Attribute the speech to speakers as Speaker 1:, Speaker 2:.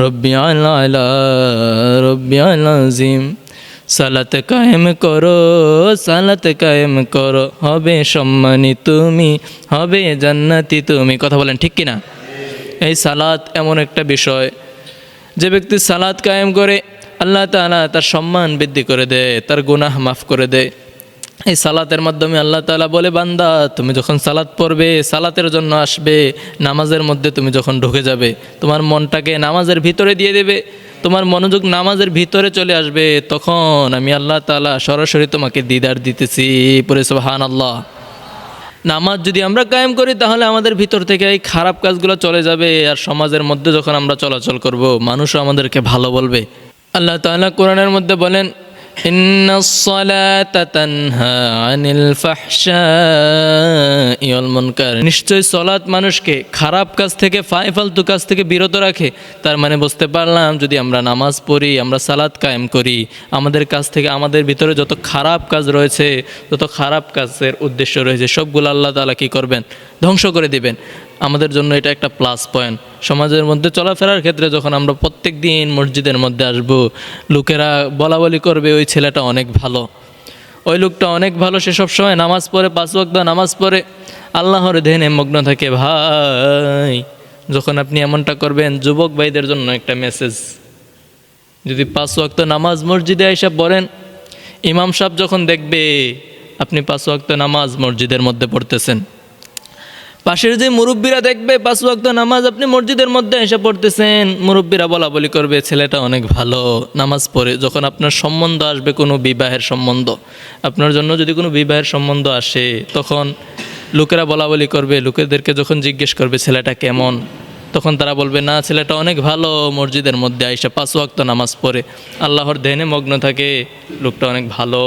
Speaker 1: রব্বিয়াল আলা রব্বিয়াল আযীম। সালাত কায়েম করো, সালাত কায়েম করো, হবে সম্মানী তুমি, হবে জান্নাতি তুমি। কথা বলেন ঠিক কিনা? এই সালাত এমন একটা বিষয়, যে ব্যক্তি সালাত কায়েম করে আল্লাহ তাআলা তার সম্মান বৃদ্ধি করে দেয়, তার গুনাহ মাফ করে দেয়। এই সালাতের মাধ্যমে আল্লাহ তাআলা বলে, বান্দা তুমি যখন সালাত পড়বে, সালাতের জন্য আসবে, নামাজের মধ্যে তুমি যখন ঢুকে যাবে, তোমার মনটাকে নামাজের ভিতরে দিয়ে দেবে, তোমার মনোযোগ নামাজের ভিতরে চলে আসবে, তখন আমি আল্লাহ তাআলা সরাসরি তোমাকে দিদার দিতেছি। পড়ে সুবহানাল্লাহ। নামাজ যদি আমরা কায়েম করি তাহলে আমাদের ভিতর থেকে এই খারাপ কাজগুলো চলে যাবে, আর সমাজের মধ্যে যখন আমরা চলাচল করব, মানুষও আমাদেরকে ভালো বলবে। আল্লাহ তাআলা কোরআনের মধ্যে বলেন, ইন্নাস সালাতা তানহা আনিল ফাহশাই ওয়াল মুনকার। নিশ্চয় সালাত মানুষকে খারাপ কাজ থেকে, ফালতু কাজ থেকে বিরত রাখে। তার মানে বুঝতে পারলাম, যদি আমরা নামাজ পড়ি, আমরা সালাত কায়েম করি, আমাদের কাছ থেকে, আমাদের ভিতরে যত খারাপ কাজ রয়েছে, যত খারাপ কাজের উদ্দেশ্য রয়েছে, সবগুলো আল্লাহ তাআলা কী করবেন? ধ্বংস করে দিবেন। আমাদের জন্য এটা একটা প্লাস পয়েন্ট। সমাজের মধ্যে চলাফেরার ক্ষেত্রে যখন আমরা প্রত্যেক দিন মসজিদের মধ্যে আসব, লোকেরা বলা বলি করবে, ওই ছেলেটা অনেক ভালো, ওই লোকটা অনেক ভালো, সে সবসময় নামাজ পড়ে, 5 ওয়াক্ত নামাজ পড়ে, আল্লাহর ধ্যানে মগ্ন থাকে। ভাই, যখন আপনি এমনটা করবেন, যুবক ভাইদের জন্য একটা মেসেজ, যদি 5 ওয়াক্ত নামাজ মসজিদে এসে পড়েন, ইমাম সাহেব যখন দেখবে আপনি 5 ওয়াক্ত নামাজ মসজিদের মধ্যে পড়তেছেন, পাশের যে মুরব্বীরা দেখবে 5 ওয়াক্ত নামাজ আপনি মসজিদের মধ্যে এসে পড়তেছেন, মুরব্বীরা বলা বলি করবে, ছেলেটা অনেক ভালো, নামাজ পড়ে। যখন আপনার সম্বন্ধ আসবে, কোনো বিবাহের সম্বন্ধ, আপনার জন্য যদি কোনো বিবাহের সম্বন্ধ আসে, তখন লোকেরা বলা বলি করবে, লোকেদেরকে যখন জিজ্ঞেস করবে ছেলেটা কেমন, তখন তারা বলবে, না ছেলেটা অনেক ভালো, মসজিদের মধ্যে আইসা 5 ওয়াক্ত নামাজ পড়ে, আল্লাহর ধ্যানে মগ্ন থাকে, লোকটা অনেক ভালো।